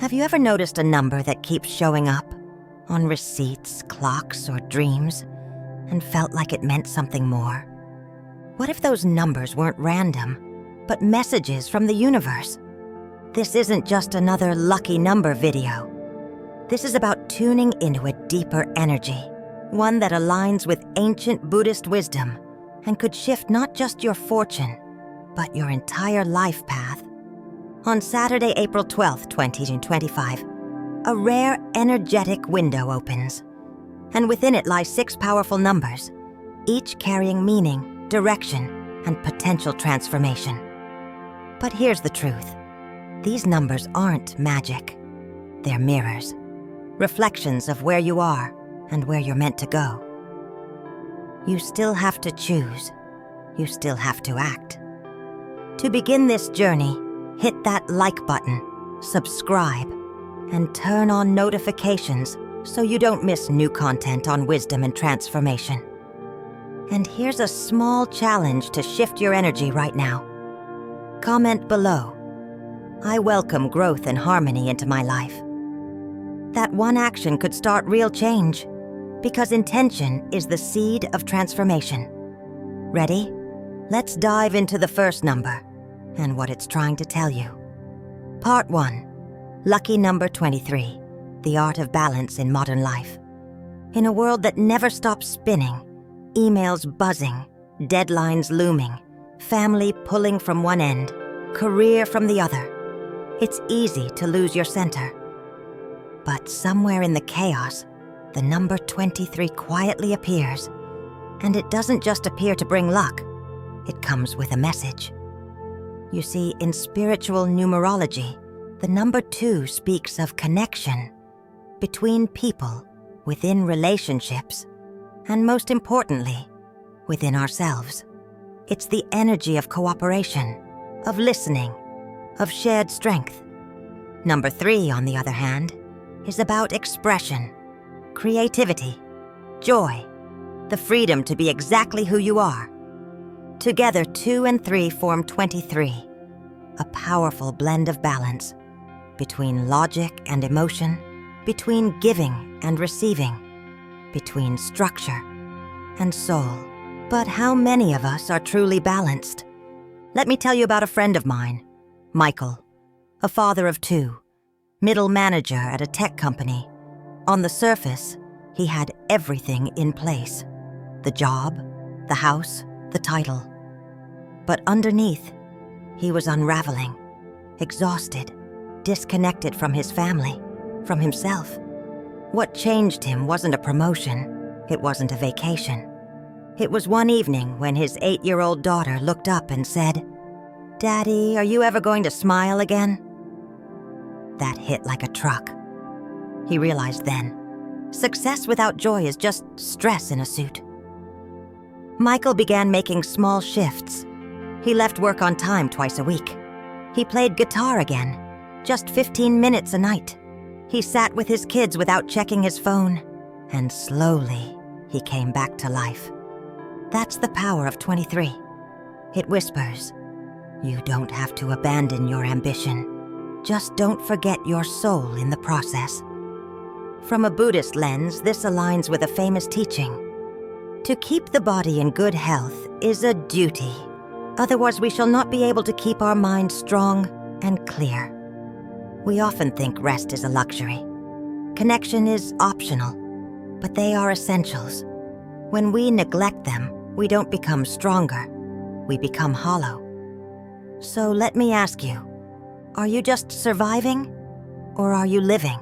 Have you ever noticed a number that keeps showing up on receipts, clocks, or dreams and felt like it meant something more? What if those numbers weren't random, but messages from the universe? This isn't just another lucky number video. This is about tuning into a deeper energy, one that aligns with ancient Buddhist wisdom and could shift not just your fortune, but your entire life path. On Saturday, April 12th, 2025, a rare energetic window opens, and within it lie 6 powerful numbers, each carrying meaning, direction, and potential transformation. But here's the truth. These numbers aren't magic. They're mirrors, reflections of where you are and where you're meant to go. You still have to choose. You still have to act. To begin this journey, hit that like button, subscribe, and turn on notifications so you don't miss new content on wisdom and transformation. And here's a small challenge to shift your energy right now. Comment below. I welcome growth and harmony into my life. That one action could start real change, because intention is the seed of transformation. Ready? Let's dive into the first number and what it's trying to tell you. Part 1. Lucky number 23, the art of balance in modern life. In a world that never stops spinning, emails buzzing, deadlines looming, family pulling from one end, career from the other, it's easy to lose your center. But somewhere in the chaos, the number 23 quietly appears, and it doesn't just appear to bring luck, it comes with a message. You see, in spiritual numerology, the number 2 speaks of connection between people, within relationships, and most importantly, within ourselves. It's the energy of cooperation, of listening, of shared strength. Number 3, on the other hand, is about expression, creativity, joy, the freedom to be exactly who you are. Together, 2 and 3 form 23, a powerful blend of balance between logic and emotion, between giving and receiving, between structure and soul. But how many of us are truly balanced? Let me tell you about a friend of mine, Michael, a father of 2, middle manager at a tech company. On the surface, he had everything in place: the job, the house, the title. But underneath, he was unraveling, exhausted, disconnected from his family, from himself. What changed him wasn't a promotion, it wasn't a vacation. It was one evening when his 8-year-old daughter looked up and said, "Daddy, are you ever going to smile again?" That hit like a truck. He realized then, success without joy is just stress in a suit. Michael began making small shifts. He left work on time twice a week. He played guitar again, just 15 minutes a night. He sat with his kids without checking his phone, and slowly he came back to life. That's the power of 23. It whispers, you don't have to abandon your ambition. Just don't forget your soul in the process. From a Buddhist lens, this aligns with a famous teaching. To keep the body in good health is a duty. Otherwise, we shall not be able to keep our minds strong and clear. We often think rest is a luxury. Connection is optional, but they are essentials. When we neglect them, we don't become stronger. We become hollow. So let me ask you, are you just surviving, or are you living?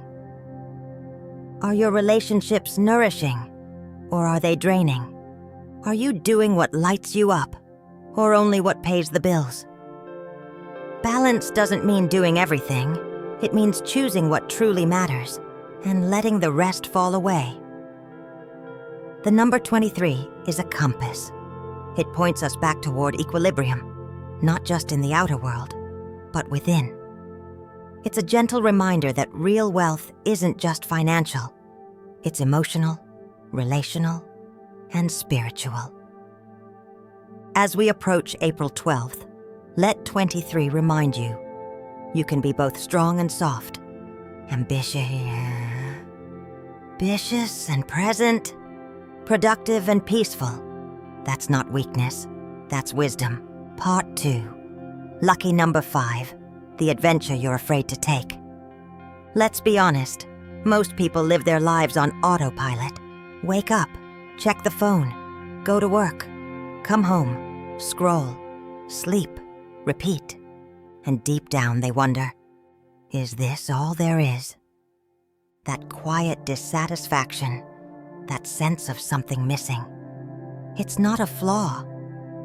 Are your relationships nourishing, or are they draining? Are you doing what lights you up, or only what pays the bills? Balance doesn't mean doing everything. It means choosing what truly matters and letting the rest fall away. The number 23 is a compass. It points us back toward equilibrium, not just in the outer world, but within. It's a gentle reminder that real wealth isn't just financial. It's emotional, relational, and spiritual. As we approach April 12th, let 23 remind you, you can be both strong and soft, ambitious and present, productive and peaceful. That's not weakness, that's wisdom. Part 2. Lucky number 5, the adventure you're afraid to take. Let's be honest, most people live their lives on autopilot. Wake up, check the phone, go to work, come home, scroll, sleep, repeat. And deep down they wonder, is this all there is? That quiet dissatisfaction, that sense of something missing. It's not a flaw,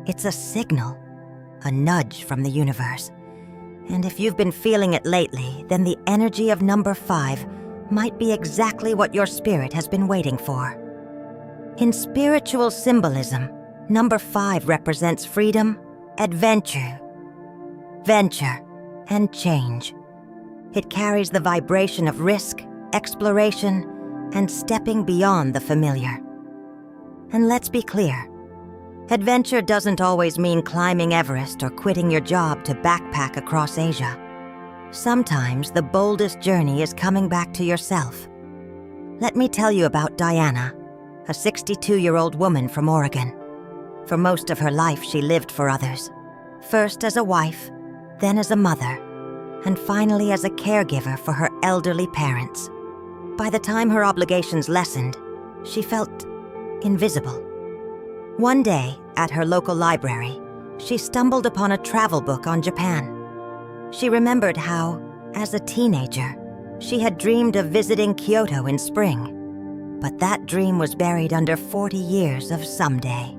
it's a signal, a nudge from the universe. And if you've been feeling it lately, then the energy of number 5 might be exactly what your spirit has been waiting for. In spiritual symbolism, number 5 represents freedom, adventure, venture, and change. It carries the vibration of risk, exploration, and stepping beyond the familiar. And let's be clear, adventure doesn't always mean climbing Everest or quitting your job to backpack across Asia. Sometimes the boldest journey is coming back to yourself. Let me tell you about Diana, a 62-year-old woman from Oregon. For most of her life, she lived for others. First as a wife, then as a mother, and finally as a caregiver for her elderly parents. By the time her obligations lessened, she felt invisible. One day, at her local library, she stumbled upon a travel book on Japan. She remembered how, as a teenager, she had dreamed of visiting Kyoto in spring, but that dream was buried under 40 years of someday.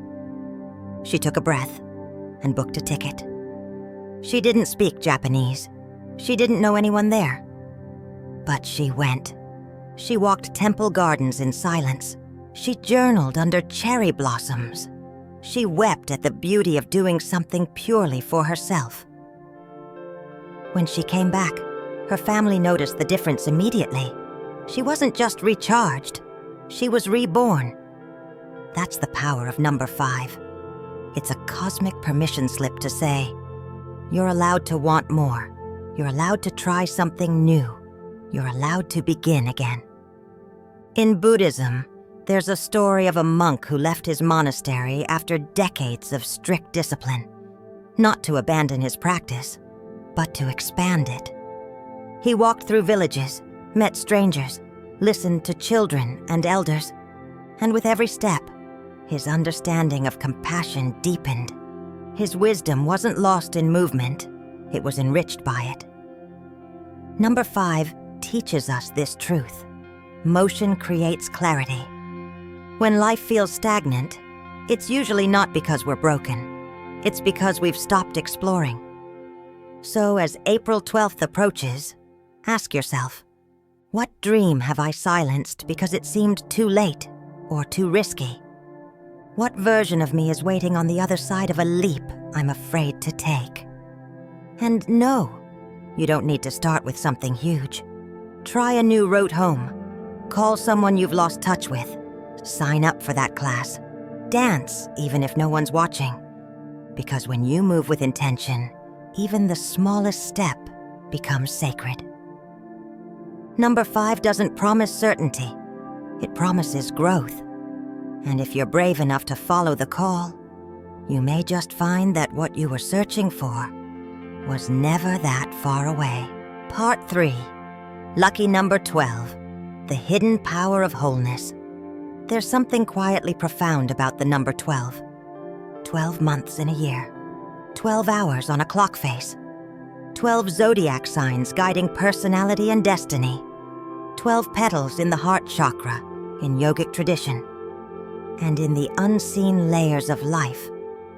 She took a breath and booked a ticket. She didn't speak Japanese. She didn't know anyone there. But she went. She walked temple gardens in silence. She journaled under cherry blossoms. She wept at the beauty of doing something purely for herself. When she came back, her family noticed the difference immediately. She wasn't just recharged, she was reborn. That's the power of number 5. It's a cosmic permission slip to say, you're allowed to want more. You're allowed to try something new. You're allowed to begin again. In Buddhism, there's a story of a monk who left his monastery after decades of strict discipline, not to abandon his practice, but to expand it. He walked through villages, met strangers, listened to children and elders, and with every step, his understanding of compassion deepened. His wisdom wasn't lost in movement, it was enriched by it. Number 5 teaches us this truth. Motion creates clarity. When life feels stagnant, it's usually not because we're broken. It's because we've stopped exploring. So as April 12th approaches, ask yourself, what dream have I silenced because it seemed too late or too risky? What version of me is waiting on the other side of a leap I'm afraid to take? And no, you don't need to start with something huge. Try a new route home. Call someone you've lost touch with. Sign up for that class. Dance, even if no one's watching. Because when you move with intention, even the smallest step becomes sacred. Number 5 doesn't promise certainty. It promises growth. And if you're brave enough to follow the call, you may just find that what you were searching for was never that far away. Part 3. Lucky number 12. The hidden power of wholeness. There's something quietly profound about the number 12. 12 months in a year. 12 hours on a clock face. 12 zodiac signs guiding personality and destiny. 12 petals in the heart chakra in yogic tradition. And in the unseen layers of life,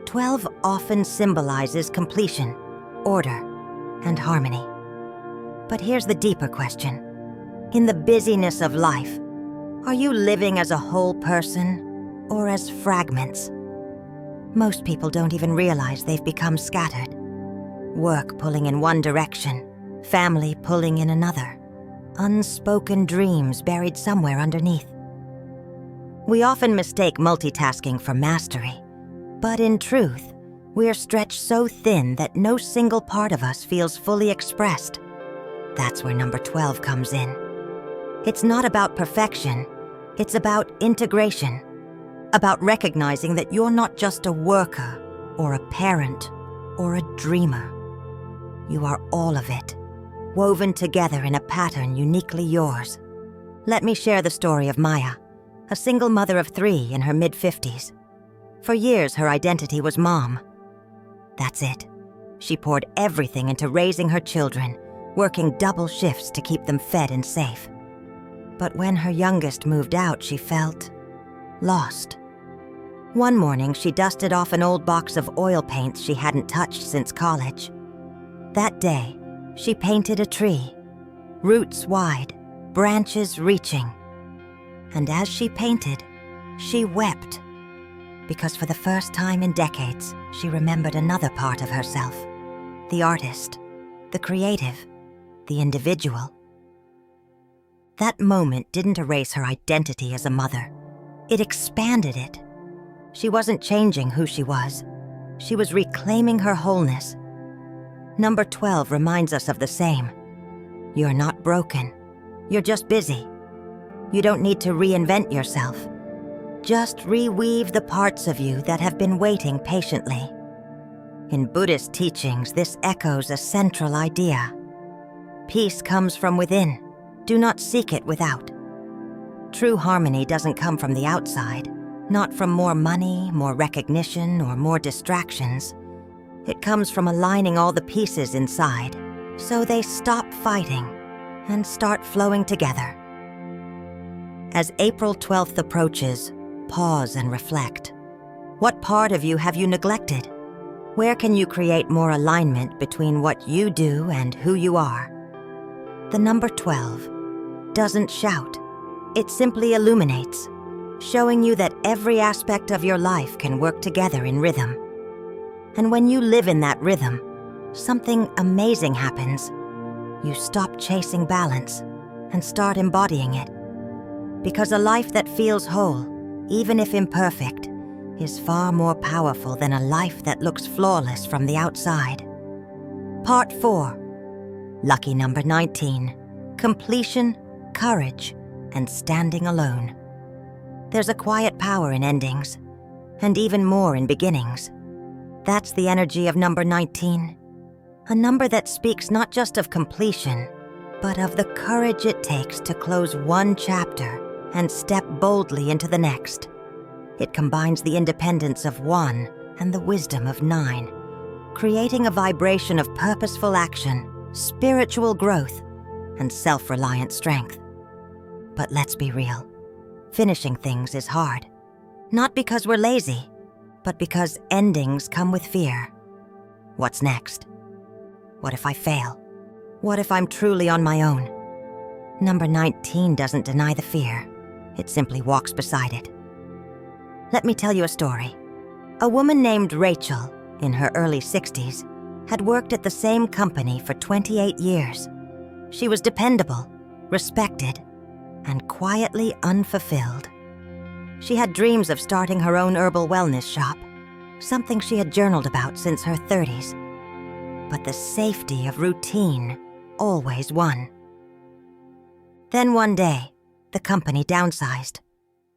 12 often symbolizes completion, order, and harmony. But here's the deeper question. In the busyness of life, are you living as a whole person or as fragments? Most people don't even realize they've become scattered. Work pulling in one direction, family pulling in another. Unspoken dreams buried somewhere underneath. We often mistake multitasking for mastery, but in truth, we're stretched so thin that no single part of us feels fully expressed. That's where number 12 comes in. It's not about perfection, it's about integration. About recognizing that you're not just a worker, or a parent, or a dreamer. You are all of it, woven together in a pattern uniquely yours. Let me share the story of Maya, a single mother of 3 in her mid-50s. For years, her identity was mom. That's it. She poured everything into raising her children, working double shifts to keep them fed and safe. But when her youngest moved out, she felt lost. One morning, she dusted off an old box of oil paints she hadn't touched since college. That day, she painted a tree, roots wide, branches reaching. And as she painted, she wept, because for the first time in decades, she remembered another part of herself, the artist, the creative, the individual. That moment didn't erase her identity as a mother. It expanded it. She wasn't changing who she was. She was reclaiming her wholeness. Number 12 reminds us of the same. You're not broken. You're just busy. You don't need to reinvent yourself. Just reweave the parts of you that have been waiting patiently. In Buddhist teachings, this echoes a central idea. Peace comes from within. Do not seek it without. True harmony doesn't come from the outside. Not from more money, more recognition, or more distractions. It comes from aligning all the pieces inside, so they stop fighting and start flowing together. As April 12th approaches, pause and reflect. What part of you have you neglected? Where can you create more alignment between what you do and who you are? The number 12 doesn't shout. It simply illuminates, showing you that every aspect of your life can work together in rhythm. And when you live in that rhythm, something amazing happens. You stop chasing balance and start embodying it. Because a life that feels whole, even if imperfect, is far more powerful than a life that looks flawless from the outside. Part 4. Lucky number 19. Completion, courage, and standing alone. There's a quiet power in endings, and even more in beginnings. That's the energy of number 19. A number that speaks not just of completion, but of the courage it takes to close one chapter and step boldly into the next. It combines the independence of 1 and the wisdom of 9, creating a vibration of purposeful action, spiritual growth, and self-reliant strength. But let's be real. Finishing things is hard. Not because we're lazy, but because endings come with fear. What's next? What if I fail? What if I'm truly on my own? Number 19 doesn't deny the fear. It simply walks beside it. Let me tell you a story. A woman named Rachel, in her early 60s, had worked at the same company for 28 years. She was dependable, respected, and quietly unfulfilled. She had dreams of starting her own herbal wellness shop, something she had journaled about since her 30s. But the safety of routine always won. Then one day, the company downsized.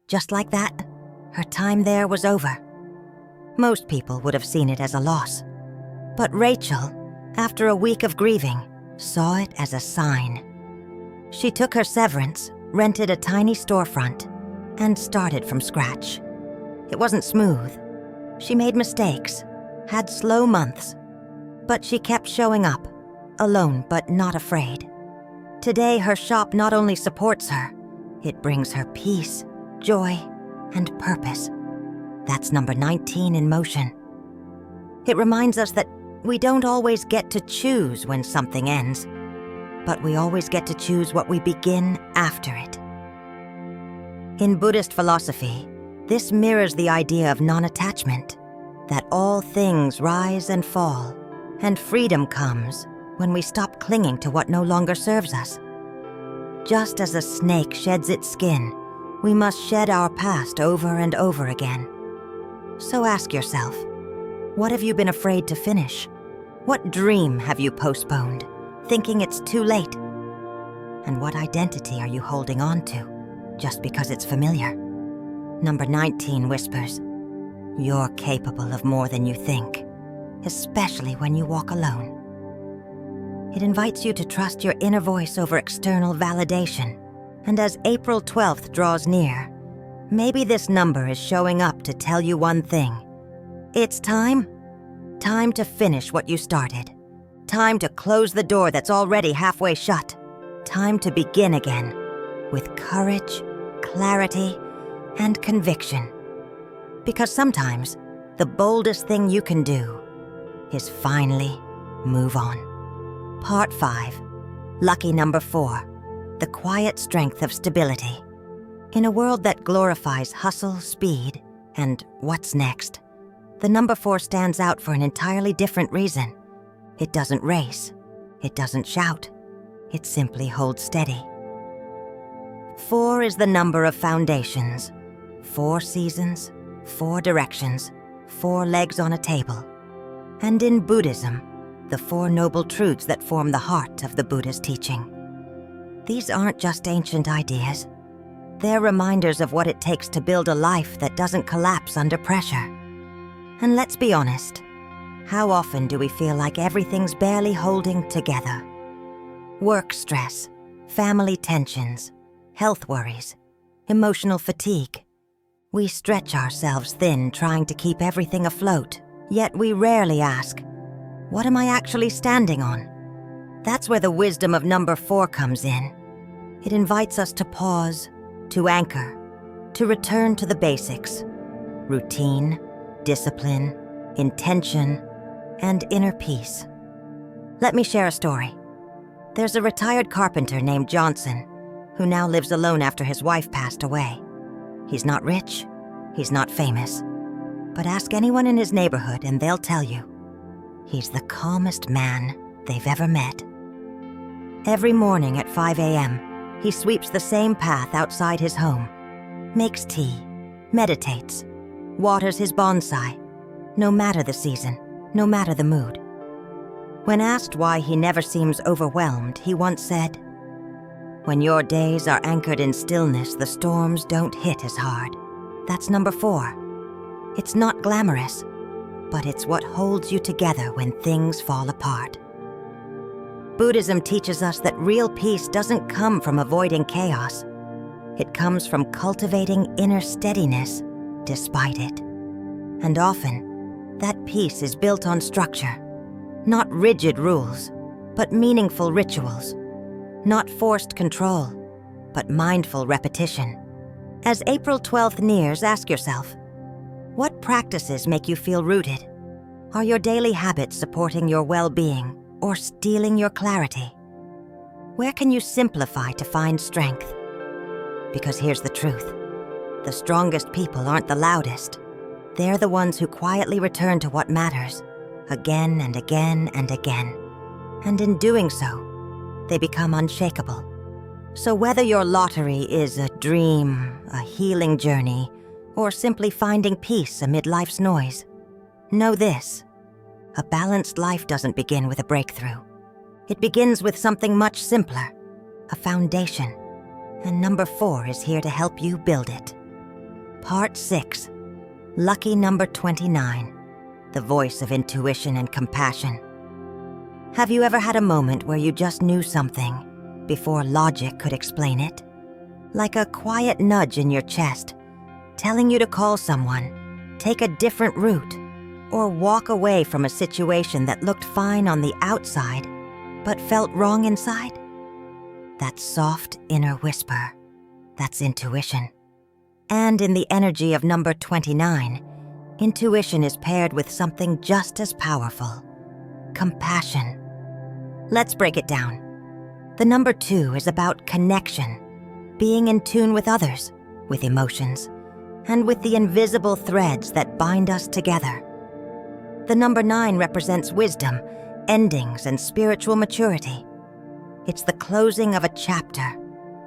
Just like that, her time there was over. Most people would have seen it as a loss. But Rachel, after a week of grieving, saw it as a sign. She took her severance, rented a tiny storefront, and started from scratch. It wasn't smooth. She made mistakes, had slow months, but she kept showing up, alone but not afraid. Today, her shop not only supports her, it brings her peace, joy, and purpose. That's number 19 in motion. It reminds us that we don't always get to choose when something ends, but we always get to choose what we begin after it. In Buddhist philosophy, this mirrors the idea of non-attachment, that all things rise and fall, and freedom comes when we stop clinging to what no longer serves us. Just as a snake sheds its skin, we must shed our past over and over again. So ask yourself, what have you been afraid to finish? What dream have you postponed, thinking it's too late? And what identity are you holding on to just because it's familiar? Number 19 whispers, "You're capable of more than you think, especially when you walk alone." It invites you to trust your inner voice over external validation. And as April 12th draws near, maybe this number is showing up to tell you one thing. It's time. Time to finish what you started. Time to close the door that's already halfway shut. Time to begin again with courage, clarity, and conviction. Because sometimes the boldest thing you can do is finally move on. Part 5. Lucky number 4. The quiet strength of stability. In a world that glorifies hustle, speed, and what's next, the number 4 stands out for an entirely different reason. It doesn't race. It doesn't shout. It simply holds steady. 4 is the number of foundations. 4 seasons, 4 directions, 4 legs on a table. And in Buddhism, the 4 noble truths that form the heart of the Buddha's teaching. These aren't just ancient ideas. They're reminders of what it takes to build a life that doesn't collapse under pressure. And let's be honest, how often do we feel like everything's barely holding together? Work stress, family tensions, health worries, emotional fatigue. We stretch ourselves thin trying to keep everything afloat, yet we rarely ask, what am I actually standing on? That's where the wisdom of number 4 comes in. It invites us to pause, to anchor, to return to the basics: routine, discipline, intention, and inner peace. Let me share a story. There's a retired carpenter named Johnson who now lives alone after his wife passed away. He's not rich, he's not famous, but ask anyone in his neighborhood and they'll tell you, he's the calmest man they've ever met. Every morning at 5 a.m., he sweeps the same path outside his home, makes tea, meditates, waters his bonsai, no matter the season, no matter the mood. When asked why he never seems overwhelmed, he once said, "When your days are anchored in stillness, the storms don't hit as hard." That's number 4. It's not glamorous, but it's what holds you together when things fall apart. Buddhism teaches us that real peace doesn't come from avoiding chaos. It comes from cultivating inner steadiness despite it. And often, that peace is built on structure. Not rigid rules, but meaningful rituals. Not forced control, but mindful repetition. As April 12th nears, ask yourself, what practices make you feel rooted? Are your daily habits supporting your well-being or stealing your clarity? Where can you simplify to find strength? Because here's the truth. The strongest people aren't the loudest. They're the ones who quietly return to what matters, again and again and again. And in doing so, they become unshakable. So whether your lottery is a dream, a healing journey, or simply finding peace amid life's noise, know this: a balanced life doesn't begin with a breakthrough. It begins with something much simpler, a foundation. And number 4 is here to help you build it. Part 6. Lucky number 29. The voice of intuition and compassion. Have you ever had a moment where you just knew something before logic could explain it? Like a quiet nudge in your chest, telling you to call someone, take a different route, or walk away from a situation that looked fine on the outside, but felt wrong inside? That soft inner whisper, that's intuition. And in the energy of number 29, intuition is paired with something just as powerful: compassion. Let's break it down. The number 2 is about connection, being in tune with others, with emotions, and with the invisible threads that bind us together. The number 9 represents wisdom, endings, and spiritual maturity. It's the closing of a chapter,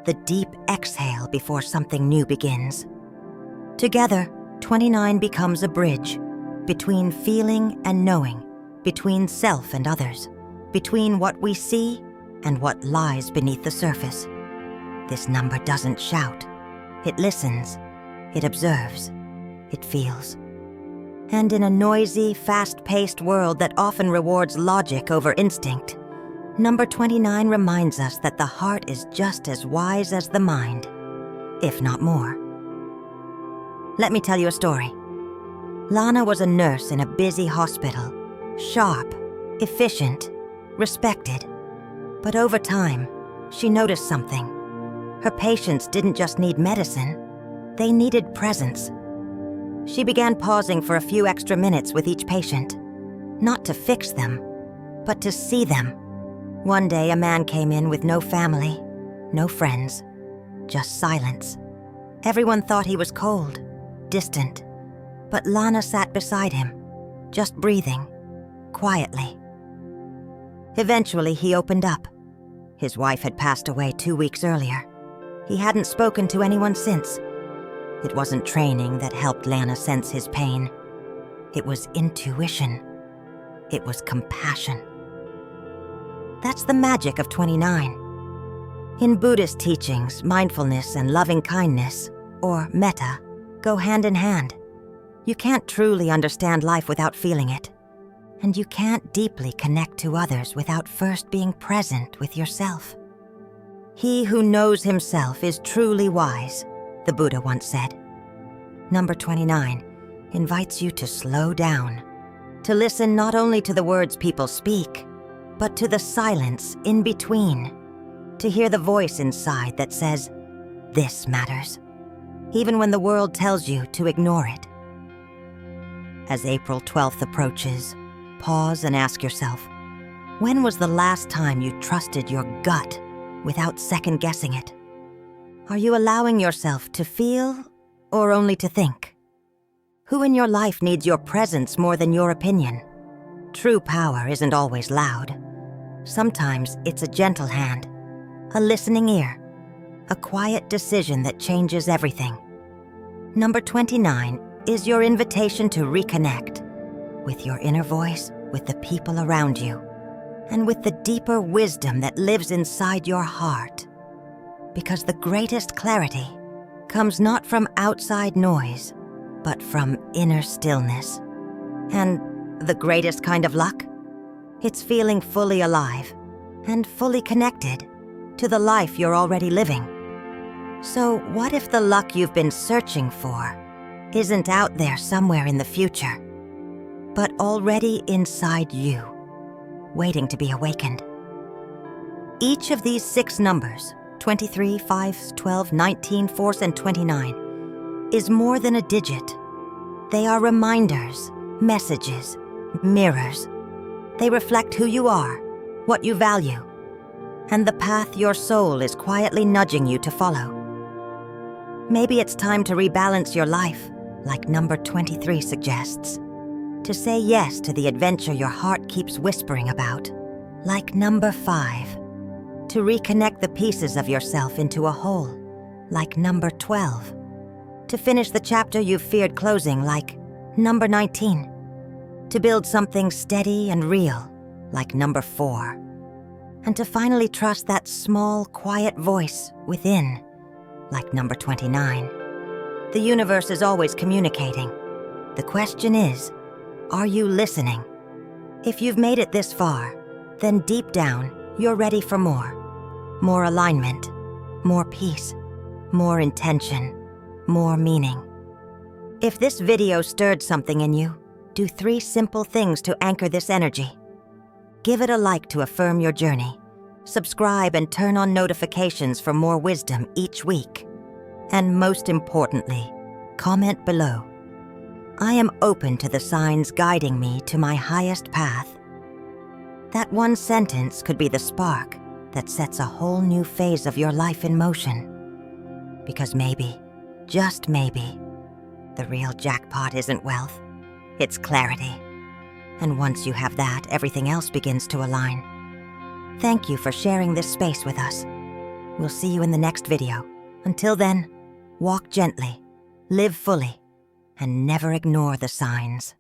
the deep exhale before something new begins. Together, 29 becomes a bridge between feeling and knowing, between self and others, between what we see and what lies beneath the surface. This number doesn't shout. It listens. It observes. It feels. And in a noisy, fast-paced world that often rewards logic over instinct, number 29 reminds us that the heart is just as wise as the mind, if not more. Let me tell you a story. Lana was a nurse in a busy hospital, sharp, efficient, respected. But over time, she noticed something. Her patients didn't just need medicine, they needed presence. She began pausing for a few extra minutes with each patient, not to fix them, but to see them. One day, a man came in with no family, no friends, just silence. Everyone thought he was cold, distant, but Lana sat beside him, just breathing, quietly. Eventually, he opened up. His wife had passed away 2 weeks earlier. He hadn't spoken to anyone since. It wasn't training that helped Lana sense his pain. It was intuition. It was compassion. That's the magic of 29. In Buddhist teachings, mindfulness and loving kindness, or metta, go hand in hand. You can't truly understand life without feeling it. And you can't deeply connect to others without first being present with yourself. He who knows himself is truly wise, the Buddha once said. Number 29 invites you to slow down, to listen not only to the words people speak, but to the silence in between, to hear the voice inside that says, "This matters," even when the world tells you to ignore it. As April 12th approaches, pause and ask yourself, when was the last time you trusted your gut without second-guessing it? Are you allowing yourself to feel or only to think? Who in your life needs your presence more than your opinion? True power isn't always loud. Sometimes it's a gentle hand, a listening ear, a quiet decision that changes everything. Number 29 is your invitation to reconnect with your inner voice, with the people around you, and with the deeper wisdom that lives inside your heart. Because the greatest clarity comes not from outside noise, but from inner stillness. And the greatest kind of luck? It's feeling fully alive and fully connected to the life you're already living. So what if the luck you've been searching for isn't out there somewhere in the future, but already inside you, waiting to be awakened? Each of these 6 numbers, 23, 5, 12, 19, 4, and 29, is more than a digit. They are reminders, messages, mirrors. They reflect who you are, what you value, and the path your soul is quietly nudging you to follow. Maybe it's time to rebalance your life, like number 23 suggests. To say yes to the adventure your heart keeps whispering about, like number 5. To reconnect the pieces of yourself into a whole, like number 12. To finish the chapter you've feared closing, like number 19. To build something steady and real, like number 4. And to finally trust that small, quiet voice within, like number 29. The universe is always communicating. The question is, are you listening? If you've made it this far, then deep down, you're ready for more. More alignment, more peace, more intention, more meaning. If this video stirred something in you, do 3 simple things to anchor this energy. Give it a like to affirm your journey. Subscribe and turn on notifications for more wisdom each week. And most importantly, comment below. I am open to the signs guiding me to my highest path. That one sentence could be the spark that sets a whole new phase of your life in motion. Because maybe, just maybe, the real jackpot isn't wealth, it's clarity. And once you have that, everything else begins to align. Thank you for sharing this space with us. We'll see you in the next video. Until then, walk gently, live fully, and never ignore the signs.